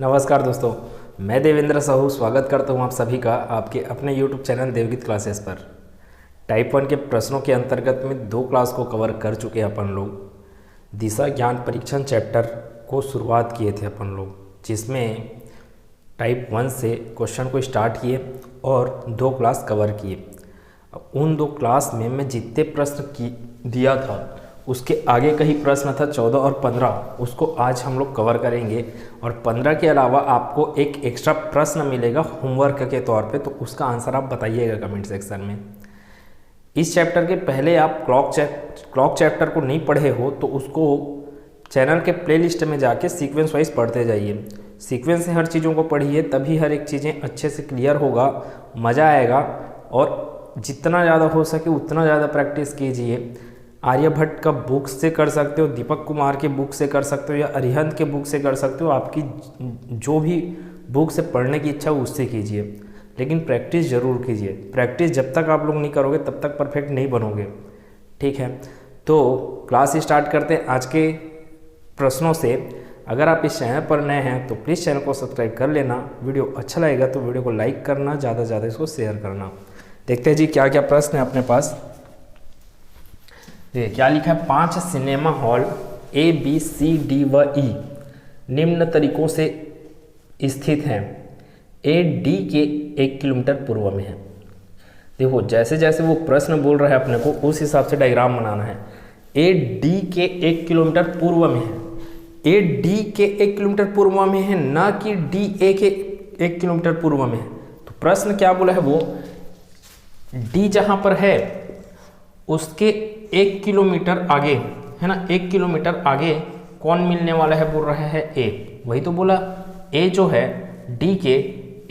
नमस्कार दोस्तों, मैं देवेंद्र साहू स्वागत करता हूं आप सभी का आपके अपने YouTube चैनल देवगीत क्लासेस पर। टाइप 1 के प्रश्नों के अंतर्गत में 2 क्लास को कवर कर चुके हैं अपन लोग। दिशा ज्ञान परीक्षण चैप्टर को शुरुआत किए थे अपन लोग, जिसमें टाइप 1 से क्वेश्चन को स्टार्ट किए और 2 क्लास कवर किए। उन 2 क्लास में मैं जितने प्रश्न दिया था उसके आगे का ही प्रश्न था 14 और 15, उसको आज हम लोग कवर करेंगे। और 15 के अलावा आपको एक एक्स्ट्रा प्रश्न मिलेगा होमवर्क के तौर पे, तो उसका आंसर आप बताइएगा कमेंट सेक्शन में। इस चैप्टर के पहले आप क्लॉक चैप्टर को नहीं पढ़े हो तो उसको चैनल के प्लेलिस्ट में जाके सीक्वेंस वाइज पढ़ते जाइए। सीक्वेंस से हर चीज़ों को पढ़िए, तभी हर एक चीज़ें अच्छे से क्लियर होगा, मज़ा आएगा। और जितना ज़्यादा हो सके उतना ज़्यादा प्रैक्टिस कीजिए। आर्यभट्ट का बुक से कर सकते हो, दीपक कुमार के बुक से कर सकते हो, या अरिहंत के बुक से कर सकते हो। आपकी जो भी बुक से पढ़ने की इच्छा हो उससे कीजिए, लेकिन प्रैक्टिस ज़रूर कीजिए। प्रैक्टिस जब तक आप लोग नहीं करोगे तब तक परफेक्ट नहीं बनोगे, ठीक है। तो क्लास स्टार्ट करते हैं आज के प्रश्नों से। अगर आप इस चैनल पर नए हैं तो प्लीज़ चैनल को सब्सक्राइब कर लेना। वीडियो अच्छा लगेगा तो वीडियो को लाइक करना, ज़्यादा से ज़्यादा इसको शेयर करना। देखते हैं जी क्या क्या प्रश्न है अपने पास। देखिए क्या लिखा है, 5 cinema hall A, B, C, D व E निम्न तरीकों से स्थित हैं। A D के 1 किलोमीटर पूर्व में है। देखो जैसे जैसे वो प्रश्न बोल रहा है अपने को उस हिसाब से डायग्राम बनाना है। A D के 1 किलोमीटर पूर्व में है। A D के 1 किलोमीटर पूर्व में है, ना कि D A के 1 किलोमीटर पूर्व में है। तो प्रश्न क्या बोला है, वो D जहाँ पर है उसके 1 किलोमीटर आगे है ना, 1 किलोमीटर आगे कौन मिलने वाला है, बोल रहा है A। वही तो बोला, A जो है D के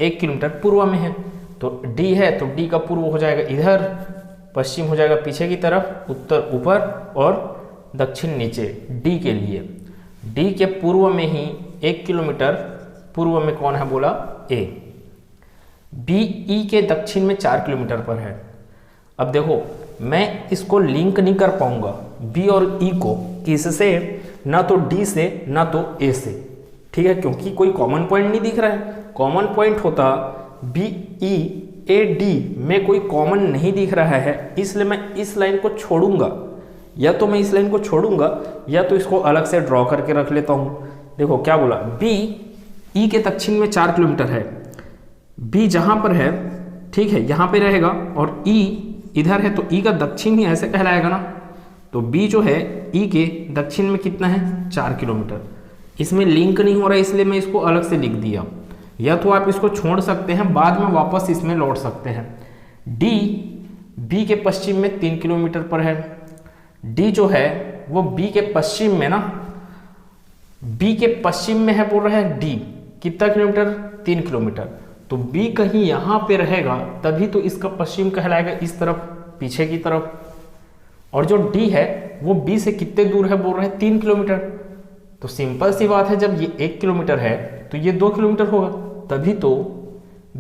1 किलोमीटर पूर्व में है। तो D है तो D का पूर्व हो जाएगा इधर, पश्चिम हो जाएगा पीछे की तरफ, उत्तर ऊपर और दक्षिण नीचे। D के लिए D के पूर्व में ही 1 किलोमीटर पूर्व में कौन है, बोला A। B E के दक्षिण में 4 किलोमीटर पर है। अब देखो मैं इसको लिंक नहीं कर पाऊंगा बी और ई को, किससे, ना तो डी से ना तो ए से, ठीक है, क्योंकि कोई कॉमन पॉइंट नहीं दिख रहा है। कॉमन पॉइंट होता बी ई ए डी में कोई कॉमन नहीं दिख रहा है, इसलिए मैं इस लाइन को छोड़ूंगा। या तो मैं इस लाइन को छोड़ूंगा या तो इसको अलग से ड्रॉ करके रख लेता हूं। देखो क्या बोला, बी ई के दक्षिण में 4 किलोमीटर है। बी जहां पर है, ठीक है, यहां पे रहेगा, और ई इधर है तो ई का दक्षिण ही ऐसे कहलाएगा ना। तो बी जो है ई के दक्षिण में कितना है, 4 किलोमीटर। इसमें लिंक नहीं हो रहा है इसलिए मैं इसको अलग से लिख दिया। या तो आप इसको छोड़ सकते हैं, बाद में वापस इसमें लौट सकते हैं। डी बी के पश्चिम में 3 किलोमीटर पर है। डी जो है वो बी के पश्चिम में ना, बी के पश्चिम में है, बोल रहा है डी कितना किलोमीटर, 3 किलोमीटर। तो B कहीं यहाँ पे रहेगा तभी तो इसका पश्चिम कहलाएगा, इस तरफ पीछे की तरफ। और जो D है वो B से कितने दूर है, बोल रहे हैं 3 किलोमीटर। तो सिंपल सी बात है, जब ये 1 किलोमीटर है तो ये 2 किलोमीटर होगा, तभी तो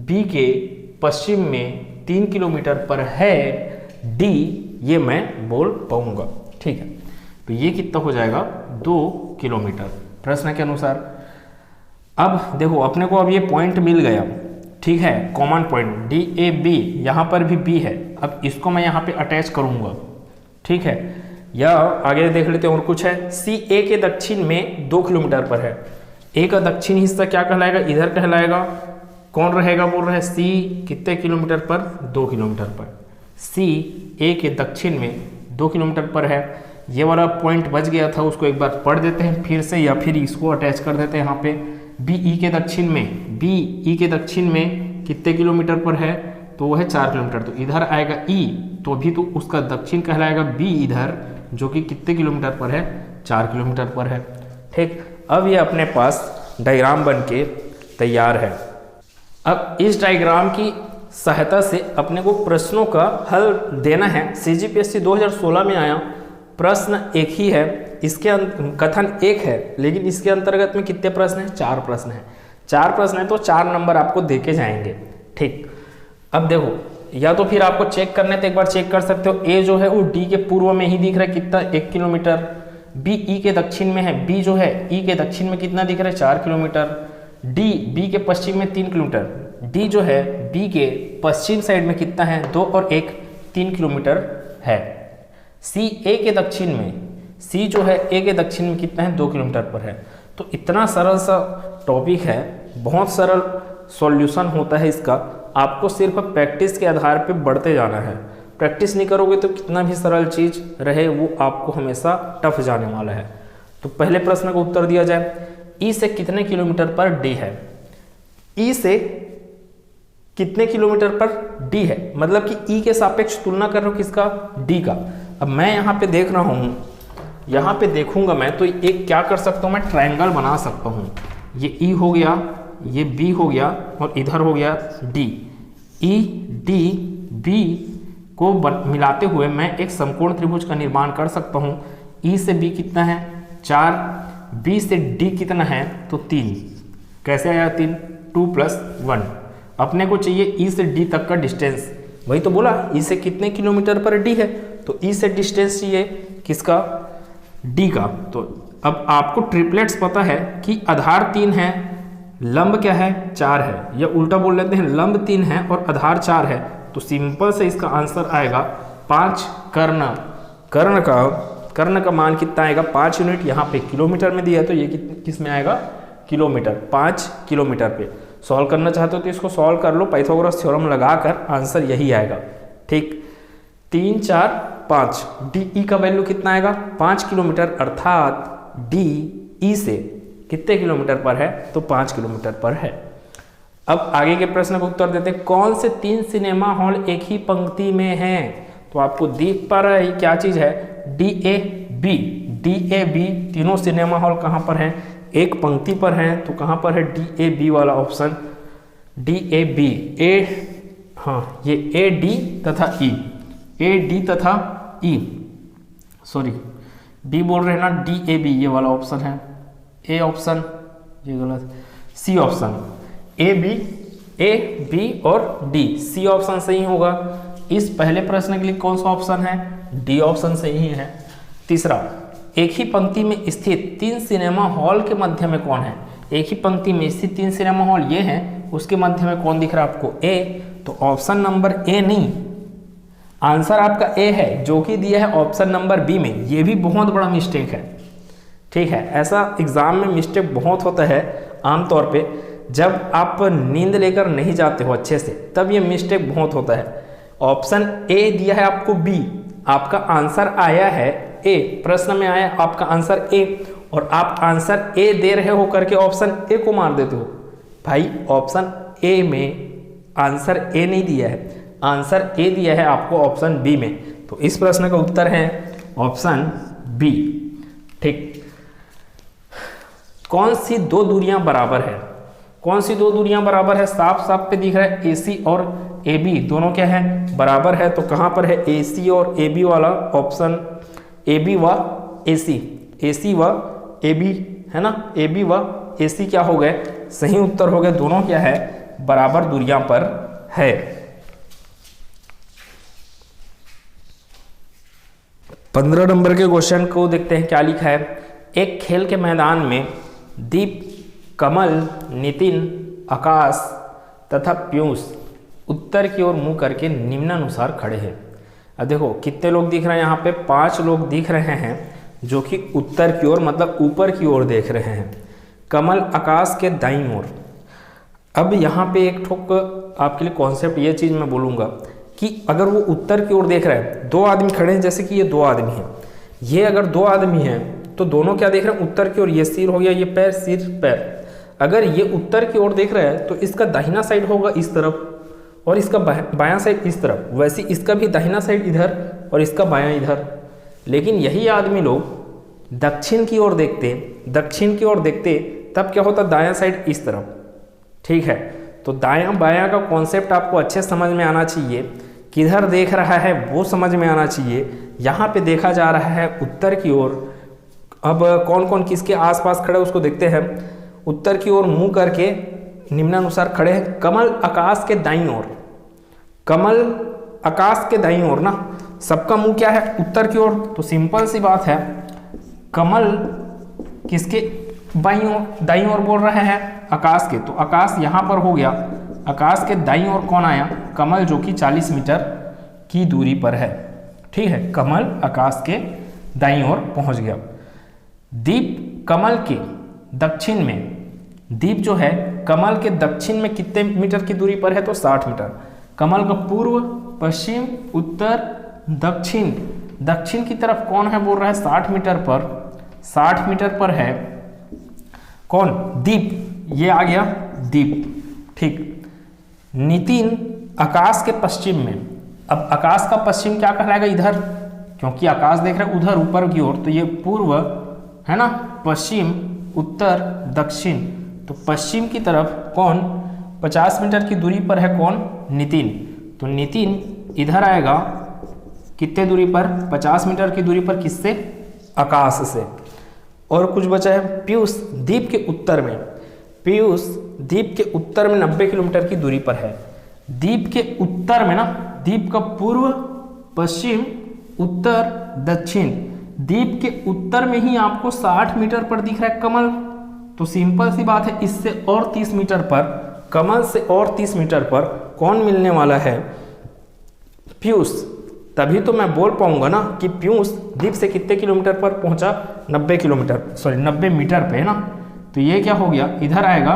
B के पश्चिम में 3 किलोमीटर पर है D, ये मैं बोल पाऊंगा, ठीक है। तो ये कितना हो जाएगा, 2 किलोमीटर प्रश्न के अनुसार। अब देखो अपने को अब ये पॉइंट मिल गया, ठीक है, common point D A B, यहाँ पर भी बी है। अब इसको मैं यहाँ पे अटैच करूँगा, ठीक है। या आगे देख लेते हैं और कुछ है। सी ए के दक्षिण में 2 किलोमीटर पर है। ए का दक्षिण हिस्सा क्या कहलाएगा, इधर कहलाएगा। कौन रहेगा, बोल रहे हैं सी कितने किलोमीटर पर, 2 किलोमीटर पर। सी ए के दक्षिण में 2 किलोमीटर पर है। ये वाला पॉइंट बच गया था, उसको एक बार पढ़ देते हैं फिर से, या फिर इसको अटैच कर देते हैं यहाँ पे। बी ई के दक्षिण में, बी ई के दक्षिण में कितने किलोमीटर पर है, तो वो है 4 किलोमीटर। तो इधर आएगा ई, तो अभी तो उसका दक्षिण कहलाएगा बी इधर, जो कि कितने किलोमीटर पर है, 4 किलोमीटर पर है, ठीक। अब ये अपने पास डायग्राम बन के तैयार है। अब इस डायग्राम की सहायता से अपने को प्रश्नों का हल देना है। CGPSC 2016 में आया प्रश्न एक ही है, इसके कथन एक है, लेकिन इसके अंतर्गत में कितने प्रश्न हैं, 4 प्रश्न हैं। 4 प्रश्न है तो 4 नंबर आपको देके जाएंगे, ठीक। अब देखो, या तो फिर आपको चेक करने तो एक बार चेक कर सकते हो। ए जो है वो डी के पूर्व में ही दिख रहा है, कितना, 1 किलोमीटर। बी ई के दक्षिण में है, बी जो है ई के दक्षिण में कितना दिख रहा है, 4 किलोमीटर। डी बी के पश्चिम में 3 किलोमीटर, डी जो है बी के पश्चिम साइड में कितना है 2 और 1 3 किलोमीटर है। सी ए के दक्षिण में, सी जो है ए के दक्षिण में कितना है 2 किलोमीटर पर है। तो इतना सरल सा टॉपिक है, बहुत सरल सॉल्यूशन होता है इसका। आपको सिर्फ प्रैक्टिस के आधार पे बढ़ते जाना है। प्रैक्टिस नहीं करोगे तो कितना भी सरल चीज़ रहे वो आपको हमेशा टफ जाने वाला है। तो पहले प्रश्न का उत्तर दिया जाए, ई से कितने किलोमीटर पर डी है। ई से कितने किलोमीटर पर डी है, मतलब कि ई के सापेक्ष तुलना कर रहा हूँ किसका, डी का। अब मैं यहाँ पे देख रहा हूँ, यहाँ पे देखूंगा मैं तो एक क्या कर सकता हूँ, मैं ट्रायंगल बना सकता हूँ। ये ई हो गया, ये बी हो गया और इधर हो गया डी। ई डी बी को मिलाते हुए मैं एक समकोण त्रिभुज का निर्माण कर सकता हूँ। ई से बी कितना है 4, बी से डी कितना है तो 3। कैसे आया 3, 2 + 1। अपने को चाहिए ई से डी तक का डिस्टेंस, वही तो बोला ई से कितने किलोमीटर पर डी है, तो ई से डिस्टेंस चाहिए किसका, डी का। तो अब आपको ट्रिपलेट्स पता है कि आधार 3 है, लंब क्या है 4 है, या उल्टा बोल लेते हैं लंब 3 है और आधार 4 है। तो सिंपल से इसका आंसर आएगा 5 कर्ण। कर्ण का मान कितना आएगा 5 यूनिट, यहाँ पे किलोमीटर में दिया है तो ये किस में आएगा किलोमीटर, 5 किलोमीटर पे। सॉल्व करना चाहते हो तो इसको सॉल्व कर लो, पाइथागोरस थ्योरम लगाकर आंसर यही आएगा। ठीक, 3 4 5, डी ई का वैल्यू कितना आएगा 5 किलोमीटर, अर्थात डी ई से कितने किलोमीटर पर है तो 5 किलोमीटर पर है। अब आगे के प्रश्न का उत्तर देते हैं, कौन से 3 सिनेमा हॉल एक ही पंक्ति में हैं। तो आपको दिख पा रहा है क्या चीज है, डी ए बी तीनों सिनेमा हॉल कहाँ पर हैं, एक पंक्ति पर हैं। तो कहाँ पर है डी ए बी वाला ऑप्शन, डी ए बी ए, हाँ ये ए डी तथा ई, ए डी तथा ई, सॉरी बी बोल रहे हैं ना, डी ए बी ये वाला ऑप्शन है, ए ऑप्शन ये गलत, सी ऑप्शन, ए बी और डी, सी ऑप्शन सही होगा। इस पहले प्रश्न के लिए कौन सा ऑप्शन है, डी ऑप्शन सही है। तीसरा, एक ही पंक्ति में स्थित 3 सिनेमा हॉल के मध्य में कौन है। एक ही पंक्ति में स्थित 3 सिनेमा हॉल ये हैं, उसके मध्य में कौन दिख रहा है आपको, ए। तो ऑप्शन नंबर ए नहीं, आंसर आपका ए है जो कि दिया है ऑप्शन नंबर बी में। ये भी बहुत बड़ा मिस्टेक है, ठीक है। ऐसा एग्जाम में मिस्टेक बहुत होता है आमतौर पे, जब आप नींद लेकर नहीं जाते हो अच्छे से तब ये मिस्टेक बहुत होता है। ऑप्शन ए दिया है आपको बी, आपका आंसर आया है ए, प्रश्न में आया आपका आंसर ए, और आप आंसर ए दे रहे हो करके ऑप्शन ए को मार देते हो। भाई ऑप्शन ए में आंसर ए नहीं दिया है, आंसर ए दिया है आपको ऑप्शन बी में। तो इस प्रश्न का उत्तर है ऑप्शन बी। ठीक, कौन सी 2 दूरियां बराबर है, कौन सी 2 दूरियां बराबर है, साफ साफ पे दिख रहा है AC और AB दोनों क्या है बराबर है। तो कहां पर है AC और AB वाला ऑप्शन, AB व AC, AC व AB है ना, AB व AC क्या हो गए, सही उत्तर हो गए, दोनों क्या है बराबर दूरियां पर है। 15 नंबर के क्वेश्चन को देखते हैं क्या लिखा है। एक खेल के मैदान में दीप, कमल, नितिन, आकाश तथा पीयूष उत्तर की ओर मुंह करके निम्नानुसार खड़े हैं। अब देखो कितने लोग दिख रहे हैं, यहाँ पे 5 लोग दिख रहे हैं जो कि उत्तर की ओर मतलब ऊपर की ओर देख रहे हैं। कमल आकाश के दाईं ओर। अब यहाँ पे एक ठोक आपके लिए कॉन्सेप्ट ये चीज़ मैं बोलूँगा कि अगर वो उत्तर की ओर देख रहा है, 2 आदमी खड़े हैं, जैसे कि ये 2 आदमी हैं, ये अगर 2 आदमी हैं तो दोनों क्या देख रहे हैं उत्तर की ओर, ये सिर हो गया, ये पैर, सिर पैर। अगर ये उत्तर की ओर देख रहा है तो इसका दाहिना साइड होगा इस तरफ और इसका बायां साइड इस तरफ, वैसे इसका भी दाहिना साइड इधर और इसका बायां इधर। लेकिन यही आदमी लोग दक्षिण की ओर देखते, दक्षिण की ओर देखते तब क्या होता, दायां साइड इस तरफ, ठीक है। तो दायां बायां का कॉन्सेप्ट आपको अच्छे समझ में आना चाहिए, किधर देख रहा है वो समझ में आना चाहिए। यहाँ पे देखा जा रहा है उत्तर की ओर। अब कौन कौन किसके आसपास खड़े उसको देखते हैं। उत्तर की ओर मुंह करके निम्नानुसार खड़े हैं। कमल आकाश के दाईं ओर, कमल आकाश के दाईं ओर ना, सबका मुंह क्या है उत्तर की ओर। तो सिंपल सी बात है, कमल किसके बाईं ओर, दाईं ओर बोल रहे हैं, आकाश के, तो आकाश यहाँ पर हो गया, आकाश के दाईं ओर कौन आया, कमल, जो कि 40 मीटर की दूरी पर है। ठीक है, कमल आकाश के दाईं ओर पहुंच गया। दीप कमल के दक्षिण में, दीप जो है कमल के दक्षिण में कितने मीटर की दूरी पर है, तो 60 मीटर। कमल का पूर्व, पश्चिम, उत्तर, दक्षिण, दक्षिण की तरफ कौन है बोल रहा है, 60 मीटर पर, 60 मीटर पर है कौन, दीप, ये आ गया दीप। ठीक, नितिन आकाश के पश्चिम में, अब आकाश का पश्चिम क्या कहलाएगा, इधर, क्योंकि आकाश देख रहे हैं उधर ऊपर की ओर, तो ये पूर्व है ना, पश्चिम, उत्तर, दक्षिण, तो पश्चिम की तरफ कौन 50 मीटर की दूरी पर है कौन, नितिन। तो नितिन इधर आएगा कितने दूरी पर, 50 मीटर की दूरी पर, किससे, आकाश से। और कुछ बचा है, पीयूष द्वीप के उत्तर में, पीयूष द्वीप के उत्तर में 90 किलोमीटर की दूरी पर है। द्वीप के उत्तर में ना, द्वीप का पूर्व, पश्चिम, उत्तर, दक्षिण, द्वीप के उत्तर में ही आपको 60 मीटर पर दिख रहा है कमल, तो सिंपल सी बात है, इससे और 30 मीटर पर, कमल से और 30 मीटर पर कौन मिलने वाला है, पीयूष। तभी तो मैं बोल पाऊंगा ना कि पीयूष द्वीप से कितने किलोमीटर पर पहुंचा, 90 किलोमीटर, सॉरी 90 मीटर पे है ना। तो ये क्या हो गया, इधर आएगा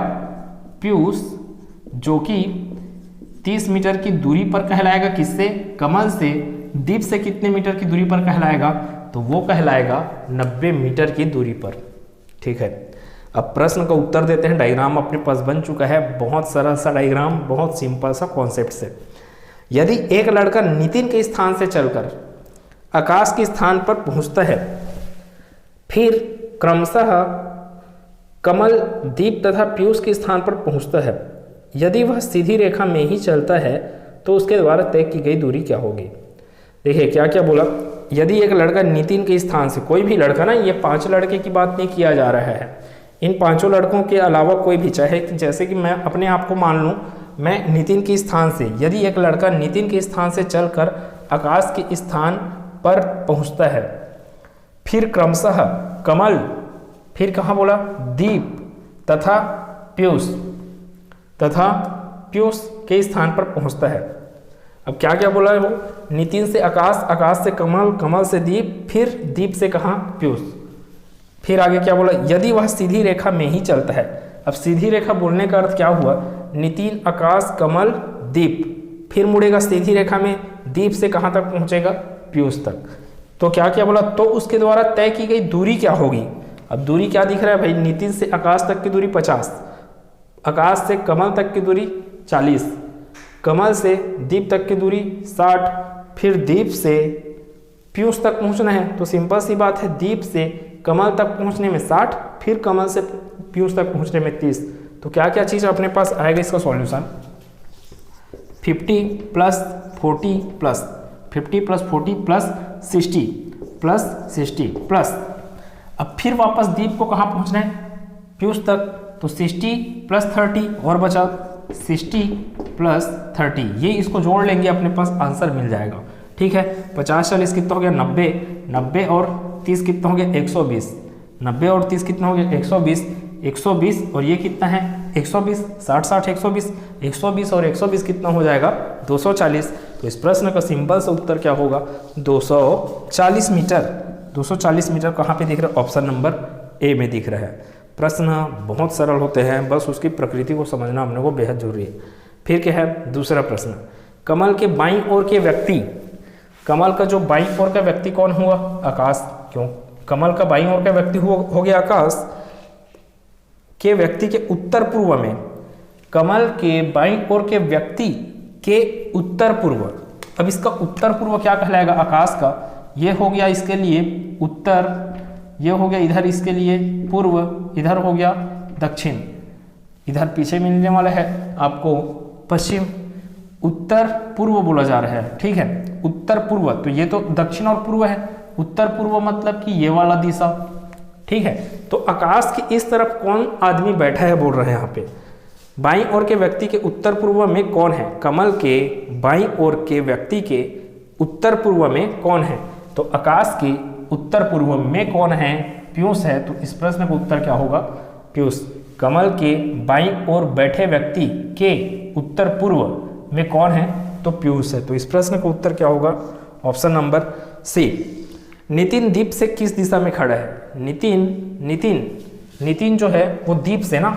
पीयूष, जो कि 30 मीटर की दूरी पर कहलाएगा, किससे, कमल से। द्वीप से कितने मीटर की दूरी पर कहलाएगा, तो वो कहलाएगा 90 मीटर की दूरी पर। ठीक है, अब प्रश्न का उत्तर देते हैं। डायग्राम अपने पास बन चुका है, बहुत सरल सा डायग्राम, बहुत सिंपल सा कॉन्सेप्ट से। यदि एक लड़का नितिन के स्थान से चलकर आकाश के स्थान पर पहुंचता है, फिर क्रमशः कमल, दीप तथा पीयूष के स्थान पर पहुंचता है, यदि वह सीधी रेखा में ही चलता है तो उसके द्वारा तय की गई दूरी क्या होगी। देखिए क्या क्या बोला, यदि एक लड़का नितिन के स्थान से, कोई भी लड़का ना, ये 5 लड़के की बात नहीं किया जा रहा है, इन 5 लड़कों के अलावा कोई भी, चाहे जैसे कि मैं अपने आप को मान लूँ, मैं नितिन के स्थान से, यदि एक लड़का नितिन के स्थान से चलकर आकाश के स्थान पर पहुंचता है, फिर क्रमशः कमल, फिर कहाँ बोला, दीप तथा पीयूष के स्थान पर पहुंचता है। अब क्या क्या बोला है वो, नितिन से आकाश, आकाश से कमल, कमल से दीप, फिर दीप से कहाँ, पीयूष। फिर आगे क्या बोला, यदि वह सीधी रेखा में ही चलता है। अब सीधी रेखा बोलने का अर्थ क्या हुआ, नितिन, आकाश, कमल, दीप, फिर मुड़ेगा सीधी रेखा में, दीप से कहाँ तक पहुंचेगा, पीयूष तक। तो क्या क्या बोला, तो उसके द्वारा तय की गई दूरी क्या होगी। अब दूरी क्या दिख रहा है भाई, नितिन से आकाश तक की दूरी 50, आकाश से कमल तक की दूरी 40, कमल से दीप तक की दूरी 60, फिर दीप से पीयूष तक पहुंचना है, तो सिंपल सी बात है, दीप से कमल तक पहुंचने में 60, फिर कमल से पीयूष तक पहुंचने में 30। तो क्या क्या चीज़ अपने पास आएगा इसका solution, 50 plus 40 plus 50 plus 40 plus 60 plus, अब फिर वापस दीप को कहाँ पहुँचना है, पीयूष तक, तो 60 प्लस 30 और बचा 60 प्लस 30, ये इसको जोड़ लेंगे, अपने पास आंसर मिल जाएगा। ठीक है, 50 40 कितना हो गया, 90, 90 और 30 कितना हो गया, 120, 90 और 30 कितना हो गया, 120, 120 और ये कितना है, 120, 60 60 120, 120 और 120 कितना हो जाएगा, 240। तो इस प्रश्न का सिंपल सा उत्तर क्या होगा, 240 मीटर। 240 मीटर कहाँ पे दिख रहा है, ऑप्शन नंबर ए में दिख रहा है। प्रश्न बहुत सरल होते हैं, बस उसकी प्रकृति को समझना हम लोग को बेहद जरूरी है। फिर क्या है दूसरा प्रश्न, कमल के बाईं ओर के व्यक्ति, कमल का जो बाईं ओर का व्यक्ति कौन हुआ, आकाश। क्यों, कमल का बाईं ओर का व्यक्ति हो गया आकाश, के व्यक्ति के उत्तर पूर्व में, कमल के बाईं ओर के व्यक्ति के उत्तर पूर्व। अब इसका उत्तर पूर्व क्या कहलाएगा, आकाश का, ये हो गया इसके लिए उत्तर, ये हो गया इधर इसके लिए पूर्व, इधर हो गया दक्षिण, इधर पीछे मिलने वाला है आपको पश्चिम, उत्तर पूर्व बोला जा रहा है। ठीक है, उत्तर पूर्व, तो ये तो दक्षिण और पूर्व है, उत्तर पूर्व मतलब कि ये वाला दिशा। ठीक है, तो आकाश की इस तरफ कौन आदमी बैठा है बोल रहे हैं यहाँ पे, बाईं ओर के व्यक्ति के उत्तर पूर्व में कौन है, कमल के बाईं ओर के व्यक्ति के उत्तर पूर्व में कौन है, तो आकाश के उत्तर पूर्व में कौन है, पीयूष है। तो इस प्रश्न का उत्तर क्या होगा, पीयूष। कमल के बाईं ओर बैठे व्यक्ति के उत्तर पूर्व में कौन है? तो पीयूष है। तो इस प्रश्न का उत्तर क्या होगा? Option number C. Nitin Deep से किस दिशा में खड़ा है? नितिन जो है वो दीप से ना,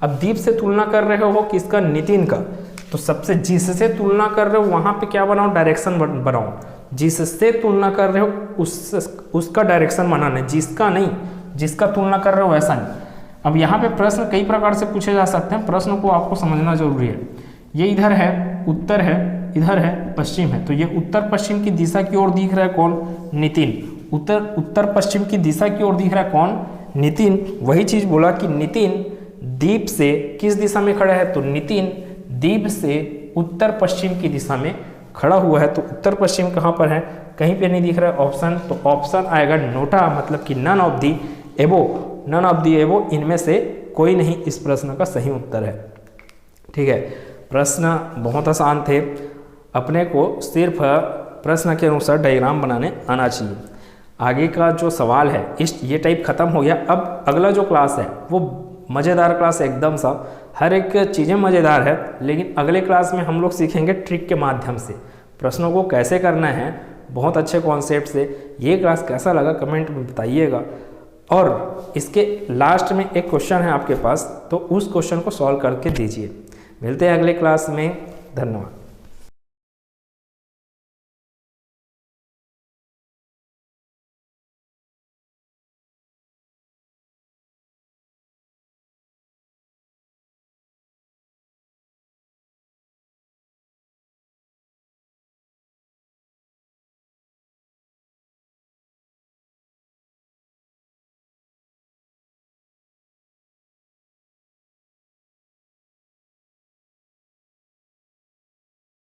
अब दीप से तुलना कर रहे हो किसका? नितिन का। तो सबसे जिससे तुलना कर रहे हो वहां पे क्या बनाओ? डायरेक्शन बनाओ। जिससे तुलना कर रहे हो उसका डायरेक्शन बनाना है, जिसका नहीं, जिसका तुलना कर रहे हो वैसा नहीं। अब यहाँ पे प्रश्न कई प्रकार से पूछे जा सकते हैं, प्रश्न को आपको समझना जरूरी है। ये इधर है उत्तर है, इधर है पश्चिम है, तो ये उत्तर पश्चिम की दिशा की ओर दिख रहा है कौन? नितिन। उत्तर पश्चिम की दिशा की ओर दिख रहा है कौन? नितिन। वही चीज बोला कि नितिन दीप से किस दिशा में खड़ा है? तो नितिन दीप से उत्तर पश्चिम की दिशा में खड़ा हुआ है। तो उत्तर पश्चिम कहाँ पर है? कहीं पे नहीं दिख रहा है ऑप्शन। तो ऑप्शन आएगा नोटा, मतलब कि नन ऑफ दी एबो, इनमें से कोई नहीं इस प्रश्न का सही उत्तर है। ठीक है, प्रश्न बहुत आसान थे, अपने को सिर्फ प्रश्न के अनुसार डायग्राम बनाने आना चाहिए। आगे का जो सवाल है ये टाइप खत्म हो गया। अब अगला जो क्लास है वो मज़ेदार क्लास है एकदम सा, हर एक चीज़ें मज़ेदार है, लेकिन अगले क्लास में हम लोग सीखेंगे ट्रिक के माध्यम से प्रश्नों को कैसे करना है, बहुत अच्छे कॉन्सेप्ट से। ये क्लास कैसा लगा कमेंट में बताइएगा। और इसके लास्ट में एक क्वेश्चन है आपके पास, तो उस क्वेश्चन को सॉल्व करके दीजिए। मिलते हैं अगले क्लास में, धन्यवाद।